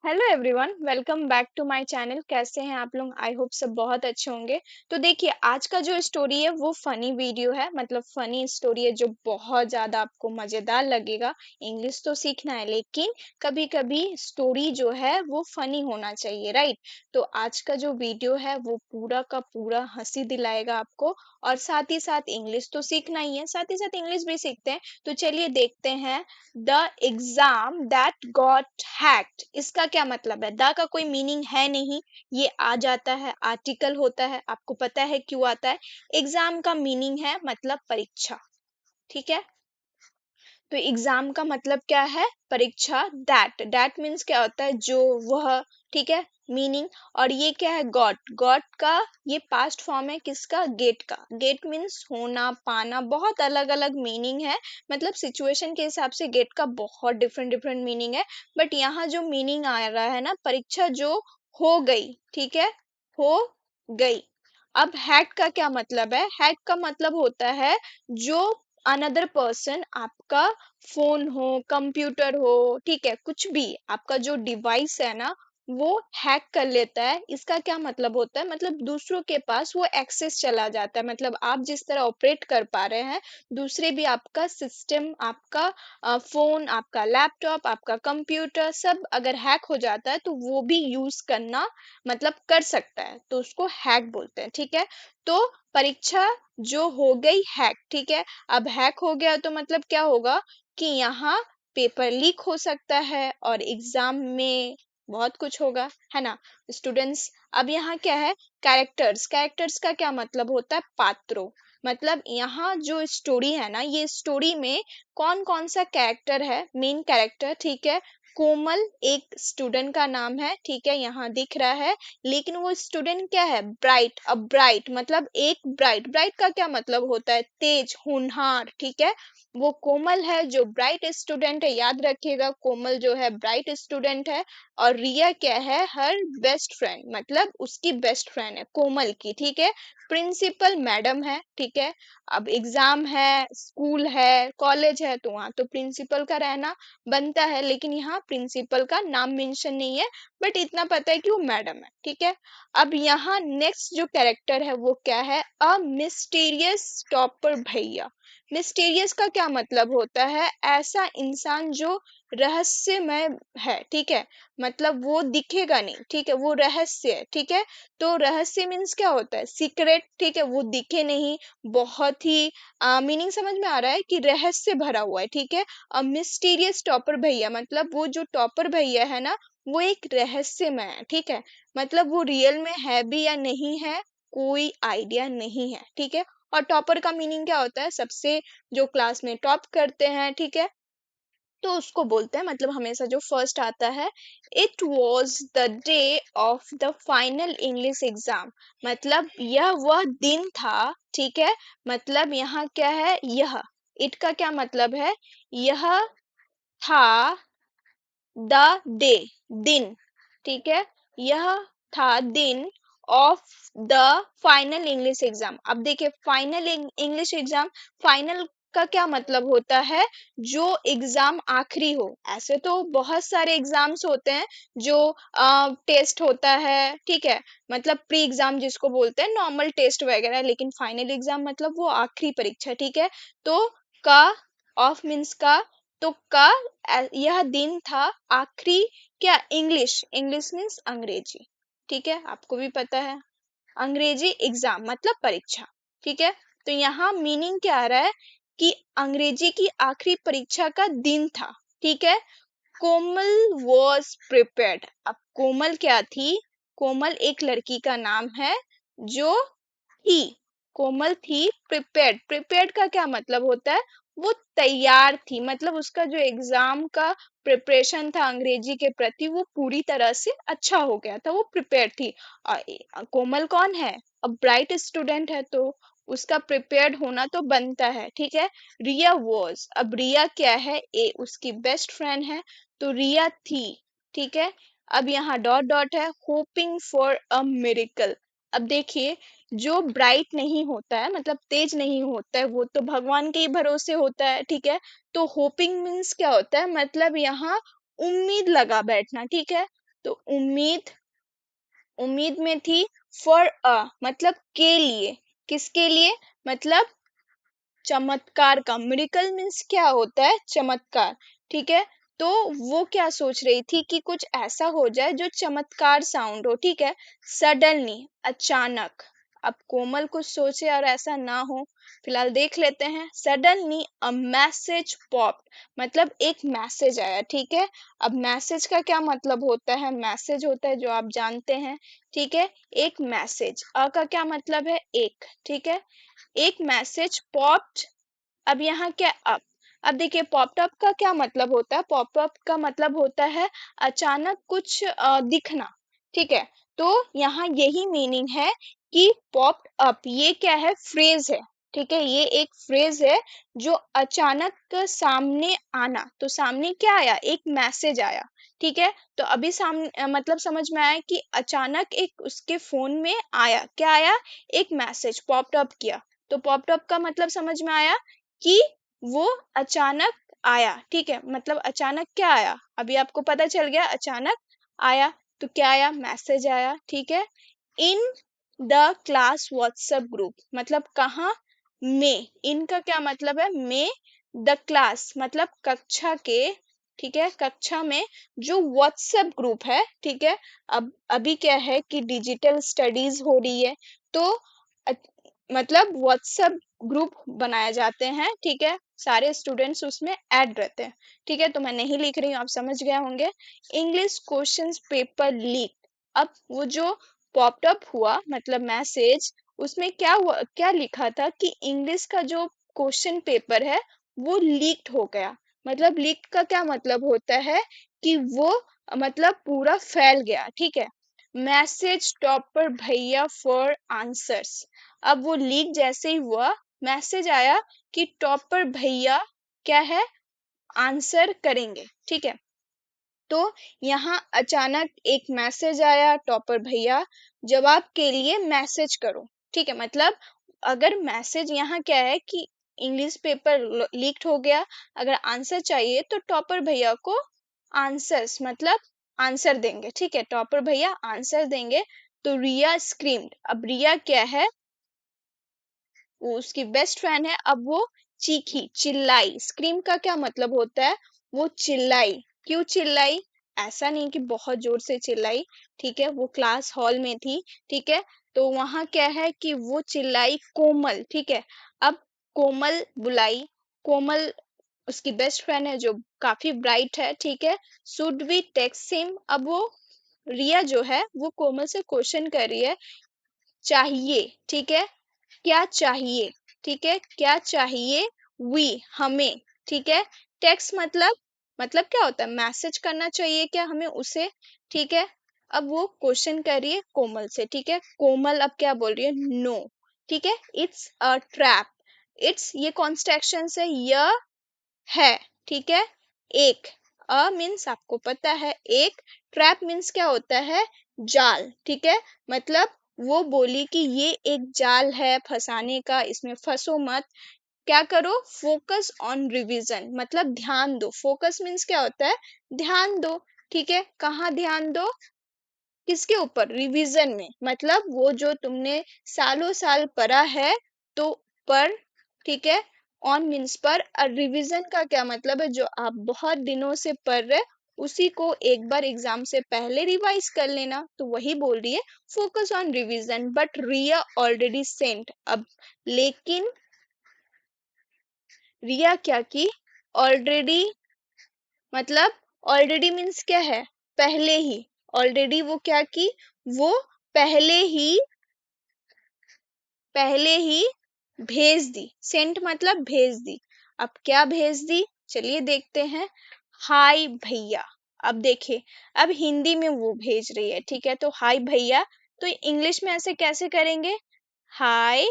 Hello everyone, welcome back to my channel. कैसे हैं आप लोग? आई होप सब बहुत अच्छे होंगे। तो देखिए, आज का जो स्टोरी है वो फनी वीडियो है, मतलब फनी स्टोरी है जो बहुत ज़्यादा आपको मज़ेदार लगेगा। इंग्लिश तो सीखना है, लेकिन कभी कभी स्टोरी जो है वो फनी होना चाहिए, राइट? तो आज का जो वीडियो है वो पूरा का पूरा हंसी दिलाएगा आपको। और साथ ही साथ इंग्लिश तो सीखना ही है, साथ ही साथ इंग्लिश भी सीखते हैं। तो चलिए देखते हैं। The exam that got hacked, इसका क्या मतलब है? द का कोई मीनिंग है नहीं, ये आ जाता है, आर्टिकल होता है। आपको पता है क्यों आता है? एग्जाम का मीनिंग है मतलब परीक्षा, ठीक है? तो एग्जाम का मतलब क्या है? परीक्षा। दैट मीन्स क्या होता है? जो, वह, ठीक है? मीनिंग। और ये क्या है? गॉट का ये पास्ट फॉर्म है किसका? गेट का। गेट मीन्स होना, पाना। बहुत अलग अलग मीनिंग है, मतलब सिचुएशन के हिसाब से गेट का बहुत डिफरेंट डिफरेंट मीनिंग है। बट यहाँ जो मीनिंग आ रहा है ना, परीक्षा जो हो गई, ठीक है? हो गई। अब हैक का क्या मतलब है? हैक का मतलब होता है जो अनदर पर्सन आपका फोन हो, कंप्यूटर हो, ठीक है, कुछ भी आपका जो डिवाइस है ना, वो हैक कर लेता है। इसका क्या मतलब होता है? मतलब दूसरों के पास वो एक्सेस चला जाता है। मतलब आप जिस तरह ऑपरेट कर पा रहे हैं, दूसरे भी आपका सिस्टम, आपका फोन, आपका लैपटॉप, आपका कंप्यूटर, सब अगर हैक हो जाता है तो वो भी यूज करना, मतलब कर सकता है। तो उसको हैक बोलते हैं, ठीक है? तो परीक्षा जो हो गई हैक, ठीक है? अब हैक हो गया तो मतलब क्या होगा कि यहाँ पेपर लीक हो सकता है और एग्जाम में बहुत कुछ होगा, है ना स्टूडेंट्स? अब यहाँ क्या है? कैरेक्टर्स। कैरेक्टर्स का क्या मतलब होता है? पात्रों। मतलब यहाँ जो स्टोरी है ना, ये स्टोरी में कौन कौन सा कैरेक्टर है? मेन कैरेक्टर, ठीक है? कोमल एक स्टूडेंट का नाम है, ठीक है, यहाँ दिख रहा है। लेकिन वो स्टूडेंट क्या है? ब्राइट। अब ब्राइट मतलब एक ब्राइट। ब्राइट का क्या मतलब होता है? तेज, होनहार, ठीक है? वो कोमल है जो ब्राइट स्टूडेंट है, याद रखिएगा, कोमल जो है ब्राइट स्टूडेंट है। और रिया क्या है? हर बेस्ट फ्रेंड, मतलब उसकी बेस्ट फ्रेंड है कोमल की, ठीक है? प्रिंसिपल मैडम है, ठीक है? अब एग्जाम है, स्कूल है, कॉलेज है, तो वहां तो प्रिंसिपल का रहना बनता है, लेकिन यहाँ प्रिंसिपल का नाम मेंशन नहीं है। बट इतना पता है कि वो मैडम है, ठीक है? अब यहाँ नेक्स्ट जो कैरेक्टर है वो क्या है? अ मिस्टीरियस टॉपर भैया। मिस्टीरियस का क्या मतलब होता है? ऐसा इंसान जो रहस्यमय है, ठीक है? मतलब वो दिखेगा नहीं, ठीक है? वो रहस्य है, ठीक है? तो रहस्य मीन्स क्या होता है? सीक्रेट, ठीक है? वो दिखे नहीं, बहुत ही मीनिंग समझ में आ रहा है कि रहस्य भरा हुआ है, ठीक है? अब मिस्टीरियस टॉपर भैया मतलब वो जो टॉपर भैया है ना, वो एक रहस्यमय है, ठीक है? मतलब वो रियल में है भी या नहीं है, कोई आइडिया नहीं है, ठीक है? और टॉपर का मीनिंग क्या होता है? सबसे जो क्लास में टॉप करते हैं, ठीक है? तो उसको बोलते हैं, मतलब हमेशा जो फर्स्ट आता है। It was the day of the final English exam. मतलब यह वह दिन था, ठीक है? मतलब यहाँ क्या है? यह, इट का क्या मतलब है? यह था द डे, दिन, ठीक है? यह था दिन of the final English exam. अब देखिए, फाइनल इंग्लिश एग्जाम, फाइनल का क्या मतलब होता है? जो एग्जाम आखिरी हो। ऐसे तो बहुत सारे एग्जाम्स होते हैं जो टेस्ट होता है, ठीक है? मतलब प्री एग्जाम जिसको बोलते हैं, नॉर्मल टेस्ट वगैरह, लेकिन फाइनल एग्जाम मतलब वो आखिरी परीक्षा, ठीक है? तो का, ऑफ मीन्स का, तो का, यह दिन था आखिरी, क्या? इंग्लिश, इंग्लिश मीन्स अंग्रेजी, ठीक है? आपको भी पता है, अंग्रेजी एग्जाम मतलब परीक्षा, ठीक है? तो यहाँ मीनिंग क्या आ रहा है कि अंग्रेजी की आखिरी परीक्षा का दिन था, ठीक है? कोमल वॉज प्रिपेयर्ड। अब कोमल क्या थी? कोमल एक लड़की का नाम है जो थी, कोमल थी प्रिपेयर्ड। प्रिपेयर्ड का क्या मतलब होता है? वो तैयार थी, मतलब उसका जो एग्जाम का प्रिपरेशन था अंग्रेजी के प्रति, वो पूरी तरह से अच्छा हो गया था, वो प्रिपेयर्ड थी। कोमल कौन है? अब ब्राइट स्टूडेंट है, तो उसका प्रिपेयर्ड होना तो बनता है, ठीक है? रिया वॉज, अब रिया क्या है? उसकी बेस्ट फ्रेंड है, तो रिया थी, ठीक है? अब यहाँ डॉट डॉट है, होपिंग फॉर अ मिरेकल। अब देखिए, जो ब्राइट नहीं होता है, मतलब तेज नहीं होता है, वो तो भगवान के ही भरोसे होता है, ठीक है? तो होपिंग मीन्स क्या होता है? मतलब यहाँ उम्मीद लगा बैठना, ठीक है? तो उम्मीद, उम्मीद में थी फॉर अ मतलब के लिए, किसके लिए, मतलब चमत्कार का। मिरेकल मीन्स क्या होता है, चमत्कार, ठीक है। तो वो क्या सोच रही थी कि कुछ ऐसा हो जाए जो चमत्कार साउंड हो, ठीक है। सडनली, अचानक, अब कोमल कुछ सोचे और ऐसा ना हो, फिलहाल देख लेते हैं। सडनली अ मैसेज पॉप, मतलब एक मैसेज आया, ठीक है। अब मैसेज का क्या मतलब होता है, मैसेज होता है जो आप जानते हैं, ठीक है। एक मैसेज, अ का क्या मतलब है, एक, ठीक है। एक मैसेज पॉप्ड, अब यहाँ क्या अप, अब देखिए पॉपअप अप का क्या मतलब होता है, पॉपअप अप का मतलब होता है अचानक कुछ दिखना, ठीक है। तो यहाँ यही मीनिंग है कि पॉप अप, ये क्या है, फ्रेज है, ठीक है। ये एक फ्रेज है जो अचानक सामने आना, तो सामने क्या आया, एक मैसेज आया, ठीक है। तो अभी सामने मतलब समझ में आया कि अचानक एक उसके फोन में आया, क्या आया, एक मैसेज पॉपअप अप किया। तो पॉपअप अप का मतलब समझ में आया कि वो अचानक आया, ठीक है। मतलब अचानक क्या आया, अभी आपको पता चल गया, अचानक आया। तो क्या आया, मैसेज आया, ठीक है। In the class WhatsApp group, मतलब कहाँ में, इन का क्या मतलब है, में, द क्लास मतलब कक्षा के, ठीक है, कक्षा में जो व्हाट्सएप ग्रुप है, ठीक है। अब अभी क्या है कि डिजिटल स्टडीज हो रही है, तो मतलब व्हाट्सएप ग्रुप बनाए जाते हैं, ठीक है। सारे स्टूडेंट्स उसमें ऐड रहते हैं, ठीक है। तो मैं नहीं लिख रही हूँ, आप समझ गए होंगे। इंग्लिश क्वेश्चंस पेपर लीक, अब वो जो पॉपअप हुआ मतलब मैसेज, उसमें क्या हुआ, क्या लिखा था कि इंग्लिश का जो क्वेश्चन पेपर है वो लीक्ड हो गया। मतलब लीक का क्या मतलब होता है कि वो मतलब पूरा फैल गया, ठीक है। मैसेज टॉपर भैया फॉर आंसर्स, अब वो लीक जैसे ही हुआ, मैसेज आया कि टॉपर भैया क्या है, आंसर करेंगे, ठीक है। तो यहाँ अचानक एक मैसेज आया, टॉपर भैया जवाब के लिए मैसेज करो, ठीक है। मतलब अगर मैसेज यहाँ क्या है कि इंग्लिश पेपर लीक्ड हो गया, अगर आंसर चाहिए तो टॉपर भैया को आंसर्स मतलब आंसर देंगे, ठीक है। टॉपर भैया आंसर देंगे। तो रिया स्क्रीम्ड, अब रिया क्या है, वो उसकी बेस्ट फ्रेंड है, अब वो चीखी, चिल्लाई। स्क्रीम का क्या मतलब होता है, वो चिल्लाई। क्यों चिल्लाई, ऐसा नहीं कि बहुत जोर से चिल्लाई, ठीक है। वो क्लास हॉल में थी, ठीक है। तो वहां क्या है कि वो चिल्लाई कोमल, ठीक है। अब कोमल बुलाई, कोमल उसकी बेस्ट फ्रेंड है जो काफी ब्राइट है, ठीक है। शुड वी टेक्स्ट हिम, अब वो रिया जो है वो कोमल से क्वेश्चन कर रही है, चाहिए, ठीक है, क्या चाहिए, ठीक है, क्या चाहिए, वी हमें, ठीक है। टेक्स्ट मतलब क्या होता है, मैसेज करना चाहिए क्या हमें उसे, ठीक है। अब वो क्वेश्चन कर रही है कोमल से, ठीक है। कोमल अब क्या बोल रही है, नो, ठीक है, इट्स अ ट्रैप। इट्स ये कौन सा एक्शन है, यह है, ठीक है। एक, अ मीन्स आपको पता है एक, ट्रैप मीन्स क्या होता है, जाल, ठीक है। मतलब वो बोली कि ये एक जाल है फंसाने का, इसमें फंसो मत, क्या करो, फोकस ऑन रिवीजन मतलब ध्यान दो। फोकस मीन्स क्या होता है, ध्यान दो, ठीक है। कहाँ ध्यान दो, किसके ऊपर, रिवीजन में, मतलब वो जो तुमने सालों साल पढ़ा है, तो पर, ठीक है। ऑन मीन्स पर, और रिवीजन का क्या मतलब है, जो आप बहुत दिनों से पढ़ रहे उसी को एक बार एग्जाम से पहले रिवाइज कर लेना, तो वही बोल रही है focus on revision. But Riya already sent, अब लेकिन रिया क्या की, ऑलरेडी मतलब ऑलरेडी मीन्स क्या है, पहले ही, ऑलरेडी वो क्या की, वो पहले ही, पहले ही भेज दी। सेंट मतलब भेज दी। अब क्या भेज दी, चलिए देखते हैं। हाय भैया, अब देखिए, अब हिंदी में वो भेज रही है, ठीक है। तो हाय भैया, तो इंग्लिश में ऐसे कैसे करेंगे, हाय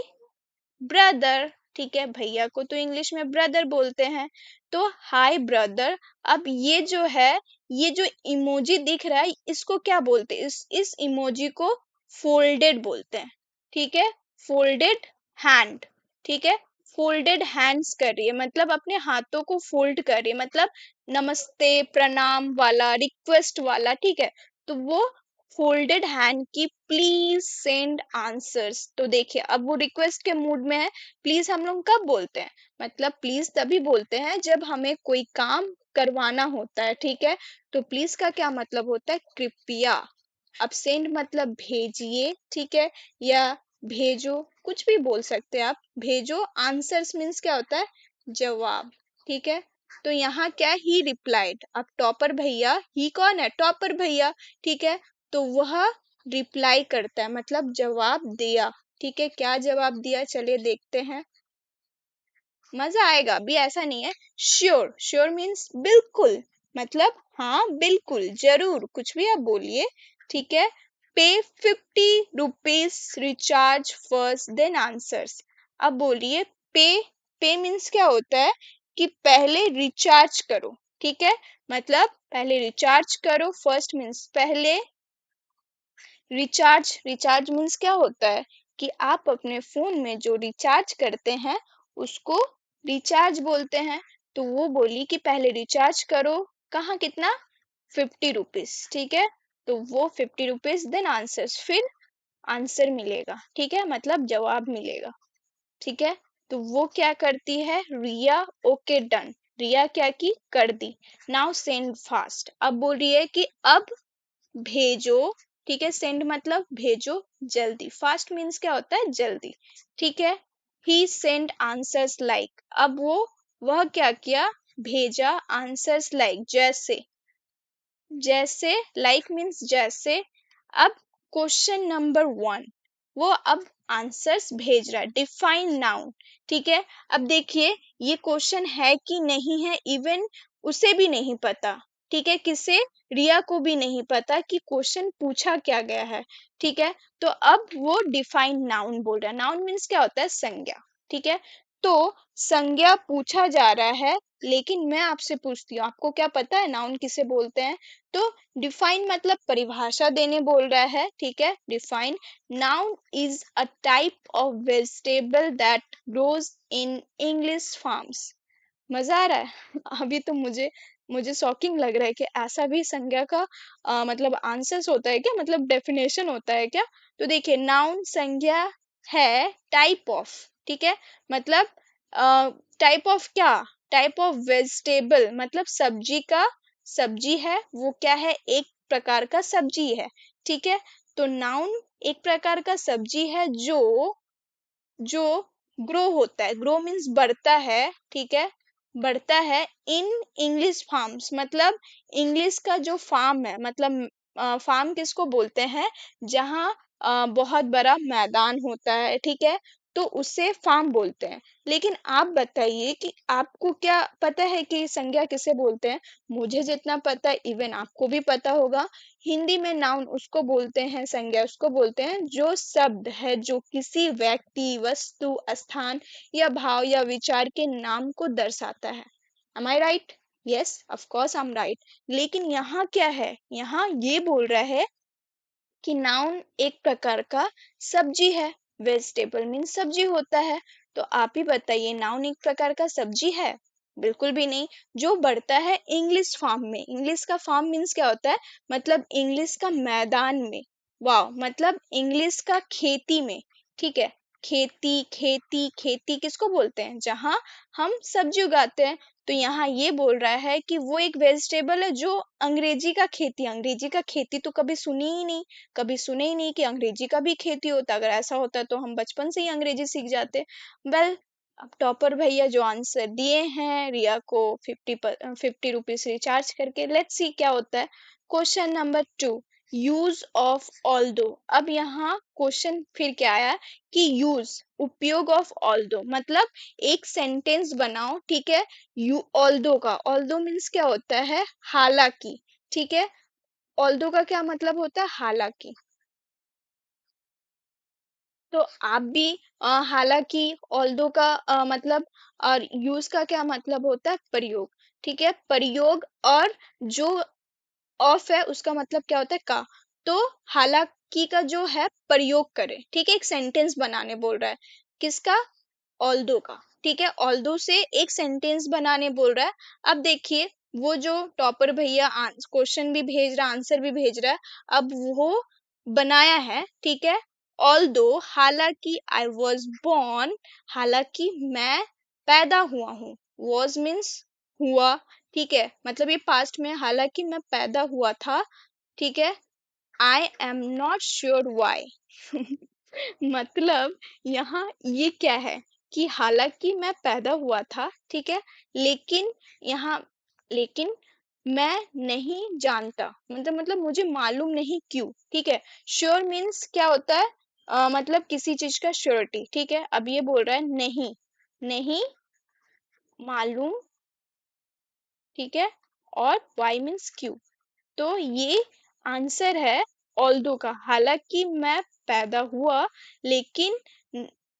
ब्रदर, ठीक है। भैया को तो इंग्लिश में ब्रदर बोलते हैं, तो हाय ब्रदर। अब ये जो है, ये जो इमोजी दिख रहा है, इसको क्या बोलते हैं, इस इमोजी को फोल्डेड बोलते हैं, ठीक है। फोल्डेड हैंड, ठीक है। फोल्डेड हैंड्स कर रही है, मतलब अपने हाथों को फोल्ड कर रही है, मतलब नमस्ते प्रणाम वाला, रिक्वेस्ट वाला, ठीक है। तो वो फोल्डेड हैंड की प्लीज सेंड आंसर्स। तो देखिए अब वो रिक्वेस्ट के मूड में है। प्लीज हम लोग कब बोलते हैं, मतलब प्लीज तभी बोलते हैं जब हमें कोई काम करवाना होता है, ठीक है। तो प्लीज का क्या मतलब होता है, कृपया। अब सेंड मतलब भेजिए, ठीक है, या भेजो, कुछ भी बोल सकते हैं आप। भेजो, आंसर्स मीन्स क्या होता है, जवाब, ठीक है। तो यहाँ क्या, ही रिप्लाइड। अब टॉपर भैया, ही कौन है, टॉपर भैया, ठीक है। तो वह रिप्लाई करता है, मतलब जवाब दिया, ठीक है। क्या जवाब दिया, चलिए देखते हैं, मजा आएगा। अभी ऐसा नहीं है। श्योर, श्योर मीन्स बिल्कुल, मतलब हाँ बिल्कुल जरूर, कुछ भी आप बोलिए, ठीक है। Pay 50 rupees recharge first then answers. अब बोलिए पे। पे मीन्स क्या होता है कि पहले रिचार्ज करो, ठीक है। मतलब पहले रिचार्ज करो, फर्स्ट मीन्स पहले। रिचार्ज, रिचार्ज मीन्स क्या होता है कि आप अपने फोन में जो रिचार्ज करते हैं उसको रिचार्ज बोलते हैं। तो वो बोली कि पहले रिचार्ज करो, कहाँ, कितना, 50 रुपीज, ठीक है। तो वो 50 रुपीज देन आंसर्स, फिर आंसर मिलेगा, ठीक है, मतलब जवाब मिलेगा, ठीक है। तो वो क्या करती है, रिया, ओके डन। रिया क्या की, कर दी। Now send fast. अब बोल रही है कि अब भेजो, ठीक है। सेंड मतलब भेजो जल्दी, फास्ट मीन्स क्या होता है, जल्दी, ठीक है। ही सेंड आंसर्स लाइक। अब वो, वह क्या किया, भेजा आंसर्स लाइक, जैसे, जैसे, लाइक मीन्स जैसे। अब क्वेश्चन नंबर 1, वो अब आंसर्स भेज रहा है, डिफाइन नाउन, ठीक है। अब देखिए ये क्वेश्चन है कि नहीं है, इवन उसे भी नहीं पता, ठीक है। किसे, रिया को भी नहीं पता कि क्वेश्चन पूछा क्या गया है, ठीक है। तो अब वो डिफाइन नाउन बोल रहा है। नाउन मीन्स क्या होता है, संज्ञा, ठीक है। तो संज्ञा पूछा जा रहा है, लेकिन मैं आपसे पूछती हूँ, आपको क्या पता है नाउन किसे बोलते हैं। तो डिफाइन मतलब परिभाषा देने बोल रहा है, ठीक है। Define, noun is a type of vegetable that grows in English farms. मजा आ रहा है अभी तो मुझे मुझे शॉकिंग लग रहा है कि ऐसा भी संज्ञा का मतलब आंसर्स होता है क्या, मतलब डेफिनेशन होता है क्या। तो देखिए नाउन संज्ञा है, टाइप ऑफ, ठीक है। मतलब टाइप ऑफ क्या, टाइप ऑफ वेजिटेबल, मतलब सब्जी का, सब्जी है वो, क्या है, एक प्रकार का सब्जी है, ठीक है। तो नाउन एक प्रकार का सब्जी है जो, जो ग्रो होता है, ग्रो मीन्स बढ़ता है, ठीक है, बढ़ता है इन इंग्लिश फार्म्स, मतलब इंग्लिश का जो फार्म है, मतलब फार्म किसको बोलते हैं, जहाँ बहुत बड़ा मैदान होता है, ठीक है। तो उसे फार्म बोलते हैं। लेकिन आप बताइए कि आपको क्या पता है कि संज्ञा किसे बोलते हैं। मुझे जितना पता है, इवन आपको भी पता होगा, हिंदी में नाउन उसको बोलते हैं, संज्ञा उसको बोलते हैं जो शब्द है जो किसी व्यक्ति, वस्तु, स्थान या भाव या विचार के नाम को दर्शाता है। Am I right, yes of course I am right. लेकिन यहाँ क्या है, यहाँ ये बोल रहा है कि नाउन एक प्रकार का सब्जी है, वेजिटेबल मीन्स सब्जी होता है। तो आप ही बताइए, नाउन एक प्रकार का सब्जी है, बिल्कुल भी नहीं। जो बढ़ता है इंग्लिश फार्म में, इंग्लिश का फार्म मीन्स क्या होता है, मतलब इंग्लिश का मैदान में, वाह, मतलब इंग्लिश का खेती में, ठीक है। खेती, खेती, खेती किसको बोलते हैं, जहाँ हम सब्जी उगाते हैं। तो यहाँ ये बोल रहा है कि वो एक वेजिटेबल है जो अंग्रेजी का खेती, अंग्रेजी का खेती तो कभी सुनी ही नहीं, कभी सुने ही नहीं कि अंग्रेजी का भी खेती होता। अगर ऐसा होता तो हम बचपन से ही अंग्रेजी सीख जाते। वेल, अब टॉपर भैया जो आंसर दिए हैं रिया को 50 रुपीज रिचार्ज करके, लेट्स सी क्या होता है। Question number 2, use of although. अब यहाँ क्वेश्चन फिर क्या आया कि यूज, उपयोग ऑफ ऑल्दो, मतलब एक सेंटेंस बनाओ, ठीक है। यू ऑल्दो का, ऑल्दो मीन्स क्या होता है, हालांकि, ठीक है। ऑल्दो का क्या मतलब होता है, हालांकि। तो आप भी हालांकि, ऑल्दो का मतलब, और यूज का क्या मतलब होता है, प्रयोग, ठीक है, प्रयोग। और जो ऑफ है उसका मतलब क्या होता है, का। तो हालांकि का जो है प्रयोग करे, ठीक है, एक सेंटेंस बनाने बोल रहा है, किसका, ऑल्दो का, ठीक है। ऑल्दो से एक सेंटेंस बनाने बोल रहा है। अब देखिए वो जो टॉपर भैया क्वेश्चन भी भेज रहा, आंसर भी भेज रहा है, अब वो बनाया है, ठीक है। ऑल्दो, हालांकि आई वॉज born, हालांकि मैं पैदा हुआ हूँ। वॉज मीन्स हुआ, ठीक है, मतलब ये पास्ट में, हालांकि मैं पैदा हुआ था, ठीक है। I am not sure why. मतलब यहाँ ये क्या है कि हालांकि मैं पैदा हुआ था, ठीक है, लेकिन यहाँ, लेकिन मैं नहीं जानता, मतलब मुझे मालूम नहीं क्यों, ठीक है। श्योर मीन्स क्या होता है, मतलब किसी चीज का श्योरिटी, ठीक है। अब ये बोल रहा है नहीं, नहीं मालूम, ठीक है, और वाई मीन्स क्यों। तो ये आंसर है ऑल्दो का, हालांकि मैं पैदा हुआ, लेकिन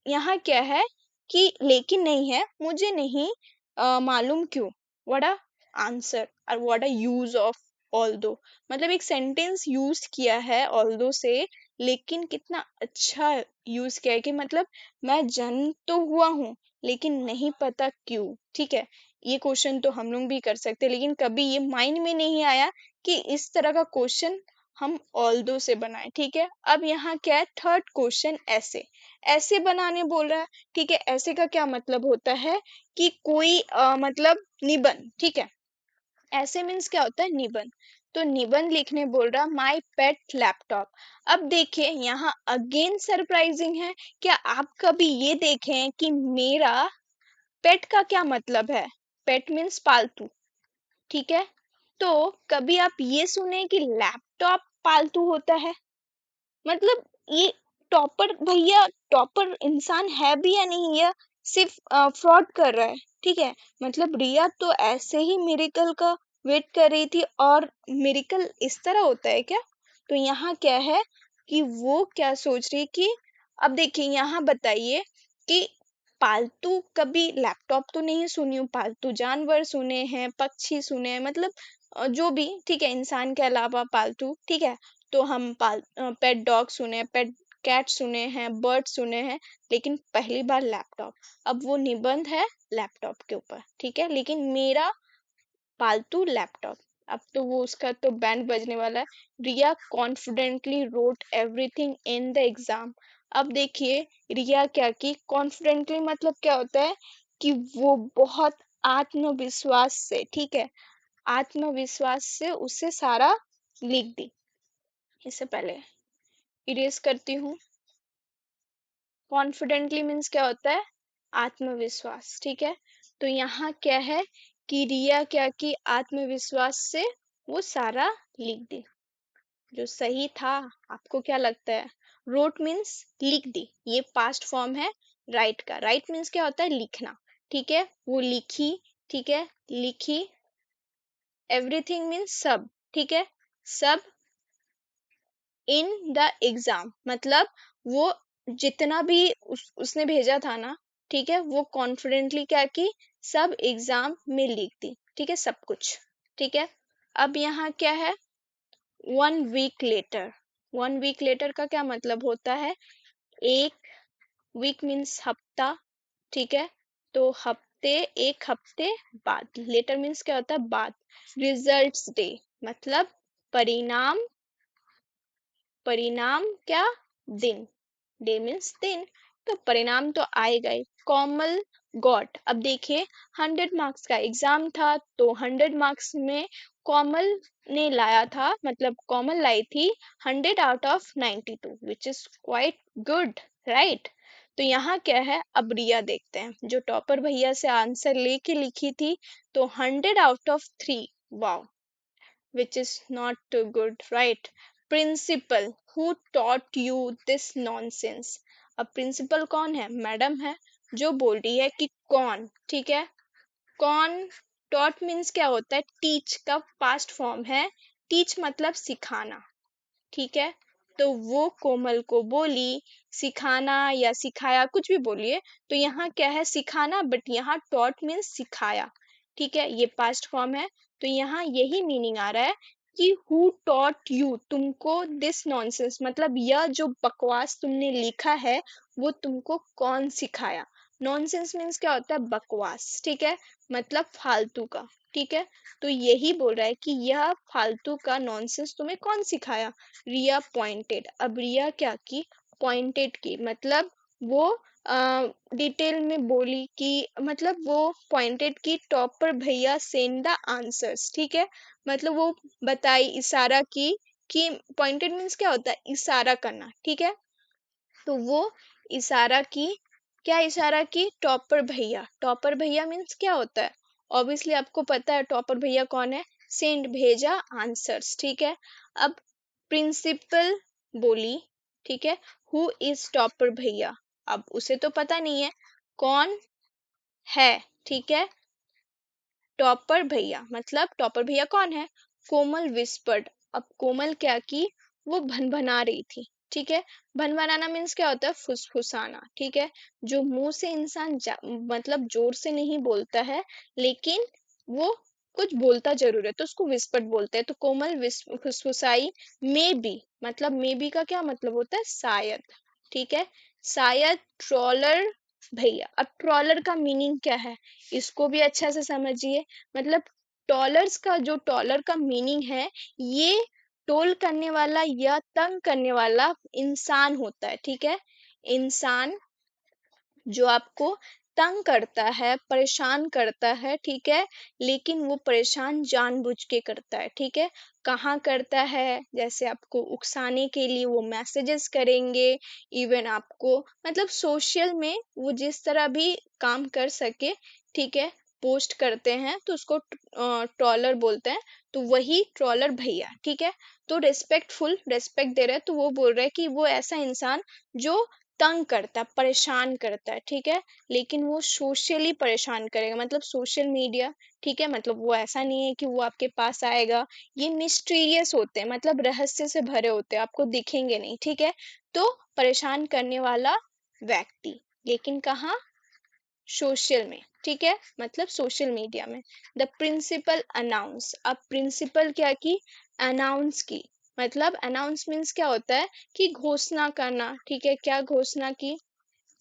यहाँ क्या है कि लेकिन नहीं है, मुझे नहीं मालूम क्यों। व्हाट अ आंसर और what a use of although, मतलब एक सेंटेंस यूज किया है ऑल्दो से, लेकिन कितना अच्छा यूज किया है कि मतलब मैं जन्म तो हुआ हूँ, लेकिन नहीं पता क्यों, ठीक है। ये क्वेश्चन तो हम लोग भी कर सकते हैं, लेकिन कभी ये माइंड में नहीं आया कि इस तरह का क्वेश्चन हम ऑल्दो से बनाए, ठीक है। अब यहाँ क्या है, थर्ड क्वेश्चन, ऐसे, ऐसे बनाने बोल रहा है, ठीक है। ऐसे का क्या मतलब होता है कि कोई मतलब निबंध, ठीक है। ऐसे मीन्स क्या होता है, निबंध। तो निबंध लिखने बोल रहा, माई पेट लैपटॉप। अब देखिए यहाँ अगेन सरप्राइजिंग है, क्या आप कभी ये देखें कि मेरा पेट का क्या मतलब है। पेट मीन्स पालतू, ठीक है। तो कभी आप ये सुने कि लैपटॉप पालतू होता है, मतलब ये टॉपर भैया, टॉपर इंसान है भी या नहीं, या सिर्फ फ्रॉड कर रहा है, ठीक है। मतलब रिया तो ऐसे ही मिरेकल का वेट कर रही थी, और मिरेकल इस तरह होता है क्या। तो यहाँ क्या है कि वो क्या सोच रही कि, अब देखिए यहाँ बताइए कि पालतू, कभी लैपटॉप तो नहीं सुनी हूँ, पालतू जानवर सुने हैं, पक्षी सुने हैं, मतलब जो भी, ठीक है, इंसान के अलावा पालतू, ठीक है। तो हम पेट डॉग सुने, पेट कैट सुने हैं, बर्ड सुने हैं, लेकिन पहली बार लैपटॉप। अब वो निबंध है लैपटॉप के ऊपर, ठीक है, लेकिन मेरा पालतू लैपटॉप। अब तो वो उसका तो बैंड बजने वाला है। Riya confidently rote everything in the exam. अब देखिए रिया क्या की कॉन्फिडेंटली, मतलब क्या होता है कि वो बहुत आत्मविश्वास से, ठीक है, आत्मविश्वास से उसे सारा लिख दी। इससे पहले इरेज करती हूँ। कॉन्फिडेंटली मीन्स क्या होता है, आत्मविश्वास, ठीक है। तो यहाँ क्या है कि रिया क्या की आत्मविश्वास से वो सारा लिख दी, जो सही था। आपको क्या लगता है, रोट मीन्स लिख दी, ये पास्ट फॉर्म है राइट का। राइट मीन्स क्या होता है, लिखना, ठीक है, वो लिखी, ठीक है, लिखी। एवरीथिंग मीन्स सब, ठीक है, सब इन द एग्जाम, मतलब वो जितना भी उसने भेजा था ना, ठीक है, वो कॉन्फिडेंटली क्या की, सब एग्जाम में लिख दी, ठीक है, सब कुछ, ठीक है। अब यहाँ क्या है, 1 वीक लेटर। 1 वीक लेटर का क्या मतलब होता है, एक वीक मीन्स हफ्ता, ठीक है। तो हफ्ते, एक हफ्ते बाद, लेटर मीन्स क्या होता है, बाद। रिजल्ट्स डे, मतलब परिणाम, परिणाम क्या, दिन, डे मीन्स दिन। तो परिणाम तो आएगा ही। कॉमल गॉट, अब देखिए 100 मार्क्स का एग्जाम था, तो 100 मार्क्स में कॉमल ने लाया था, मतलब कॉमल लाई थी 100 out of 92, which is quite good, right. तो यहाँ क्या है, अब रिया देखते हैं, जो टॉपर भैया से आंसर लेके लिखी थी, तो 100 out of 3, wow, which is not too good, right? Principal, who taught you this nonsense? अब प्रिंसिपल कौन है, मैडम है, जो बोल रही है कि कौन, ठीक है। कौन, टॉट मीन्स क्या होता है, टीच का पास्ट फॉर्म है, टीच मतलब सिखाना, ठीक है। तो वो कोमल को बोली, सिखाना या सिखाया, कुछ भी बोलिए। तो यहाँ क्या है, सिखाना, बट यहाँ टॉट मीन्स सिखाया, ठीक है, ये पास्ट फॉर्म है। तो यहाँ यही मीनिंग आ रहा है कि हु टॉट यू, तुमको दिस नॉनसेंस, मतलब यह जो बकवास तुमने लिखा है, वो तुमको कौन सिखाया। नॉनसेंस मीन्स क्या होता है, बकवास, ठीक है, मतलब फालतू का, ठीक है। तो यही बोल रहा है कि यह फालतू का नॉनसेंस तुम्हें कौन सिखाया। रिया पॉइंटेड, अब रिया क्या की, पॉइंटेड की, मतलब वो डिटेल में बोली कि, मतलब वो पॉइंटेड की टॉपर भैया सेंड द आंसर्स, ठीक है, मतलब वो बताई, इशारा की कि पॉइंटेड मीन्स क्या होता है, इशारा करना, ठीक है। तो वो इशारा की, क्या इशारा की, टॉपर भैया, टॉपर भैया मीन्स क्या होता है, ऑब्वियसली आपको पता है टॉपर भैया कौन है, सेंड भेजा आंसर्स, ठीक है। अब प्रिंसिपल बोली, ठीक है, हु इज टॉपर भैया, अब उसे तो पता नहीं है कौन है, ठीक है, टॉपर भैया, मतलब टॉपर भैया कौन है, कोमल विस्पर्ड, अब कोमल क्या की, वो भनभना रही थी, ठीक है। भनभनाना मीन्स क्या होता है, फुसफुसाना, ठीक है, जो मुंह से इंसान मतलब जोर से नहीं बोलता है, लेकिन वो कुछ बोलता जरूर है, तो उसको विस्पर्ड बोलते हैं। तो कोमल फुसफुसाई, मे बी, मतलब मे बी का क्या मतलब होता है, शायद, ठीक है, शायद ट्रॉलर भैया, अब ट्रॉलर का मीनिंग क्या है, इसको भी अच्छा से समझिए, मतलब टॉलर्स का जो टॉलर का मीनिंग है, ये टोल करने वाला या तंग करने वाला इंसान होता है, ठीक है, इंसान जो आपको तंग करता है, परेशान करता है, ठीक है, लेकिन वो परेशान जानबूझ के करता है, ठीक है। कहाँ करता है, जैसे आपको उकसाने के लिए वो मैसेजेस करेंगे, इवन आपको, मतलब सोशल में वो जिस तरह भी काम कर सके, ठीक है, पोस्ट करते हैं तो उसको ट्रॉलर बोलते हैं। तो वही ट्रॉलर भैया, ठीक है, तो रेस्पेक्टफुल, रेस्पेक्ट दे रहे हैं, तो वो बोल रहे हैं कि वो ऐसा इंसान जो तंग करता है, परेशान करता है, ठीक है, लेकिन वो सोशली परेशान करेगा, मतलब सोशल मीडिया, ठीक है, मतलब वो ऐसा नहीं है कि वो आपके पास आएगा, ये मिस्टीरियस होते हैं, मतलब रहस्य से भरे होते हैं, आपको दिखेंगे नहीं, ठीक है। तो परेशान करने वाला व्यक्ति, लेकिन कहाँ, सोशल में, ठीक है, मतलब सोशल मीडिया में। द प्रिंसिपल अनाउंस, अब प्रिंसिपल क्या की, अनाउंस की, मतलब अनाउंस मीन्स क्या होता है कि घोषणा करना, ठीक है, क्या घोषणा की,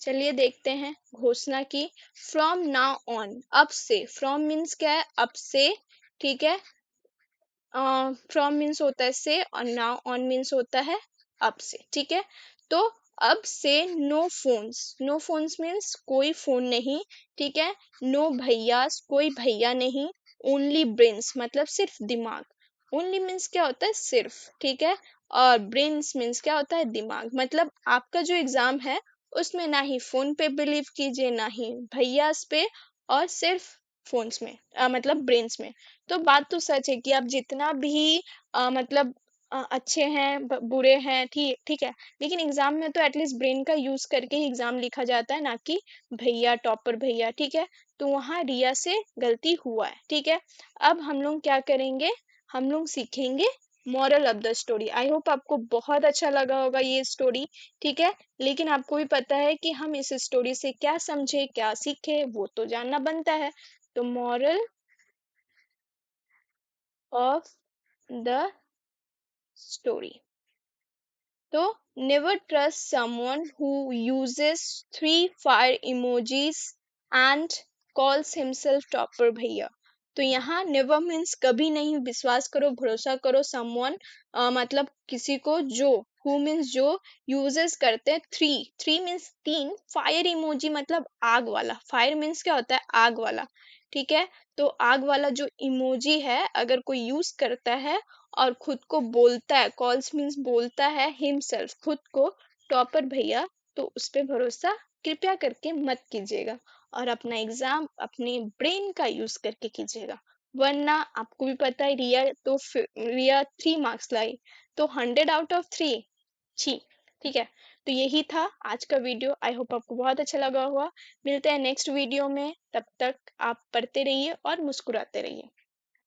चलिए देखते हैं, घोषणा की, फ्रॉम नाउ ऑन, अब से, फ्रॉम मीन्स क्या है, अब से, ठीक है, फ्रॉम मीन्स होता है से, और नाउ ऑन मीन्स होता है अब से, ठीक है। तो अब से no phones, no phones means कोई फोन नहीं, ठीक है, नो भैयास, कोई भैया नहीं, ओनली ब्रेन्स, मतलब सिर्फ दिमाग, ओनली मीन्स क्या होता है, सिर्फ, ठीक है, और ब्रेन्स मीन्स क्या होता है, दिमाग, मतलब आपका जो एग्जाम है उसमें ना ही फोन पे बिलीव कीजिए, ना ही भैयास पे, और सिर्फ फोन्स में, मतलब ब्रेन्स में। तो बात तो सच है कि आप जितना भी मतलब अच्छे हैं, बुरे हैं, ठीक ठीक है, लेकिन एग्जाम में तो एटलीस्ट ब्रेन का यूज करके ही एग्जाम लिखा जाता है, ना कि भैया टॉपर भैया, ठीक है। तो वहाँ रिया से गलती हुआ है, ठीक है। अब हम लोग क्या करेंगे, हम लोग सीखेंगे moral of the story. I hope आपको बहुत अच्छा लगा होगा ये स्टोरी, ठीक है, लेकिन आपको भी पता है कि हम इस स्टोरी से क्या समझे, क्या सीखे, वो तो जानना बनता है। तो moral of the story. So, never trust someone who uses three fire emojis and calls himself topper भैया। तो यहाँ never means कभी नहीं विश्वास करो, भरोसा करो someone, मतलब किसी को, जो who means जो uses करते हैं, थ्री means तीन, fire emoji मतलब आग वाला, fire means क्या होता है, आग वाला, ठीक है। तो आग वाला जो इमोजी है, अगर कोई यूज करता है और खुद को बोलता है, कॉल्स मीन्स बोलता है हिमसेल्फ, खुद को टॉपर भैया, तो उस पे भरोसा कृपया करके मत कीजिएगा, और अपना एग्जाम अपने ब्रेन का यूज करके कीजिएगा, वरना आपको भी पता है रिया तो रिया 3 मार्क्स लाई, तो 100 आउट ऑफ 3, छी, ठीक है। तो यही था आज का वीडियो, आई होप आपको बहुत अच्छा लगा होगा। मिलते हैं नेक्स्ट वीडियो में, तब तक आप पढ़ते रहिए और मुस्कुराते रहिए।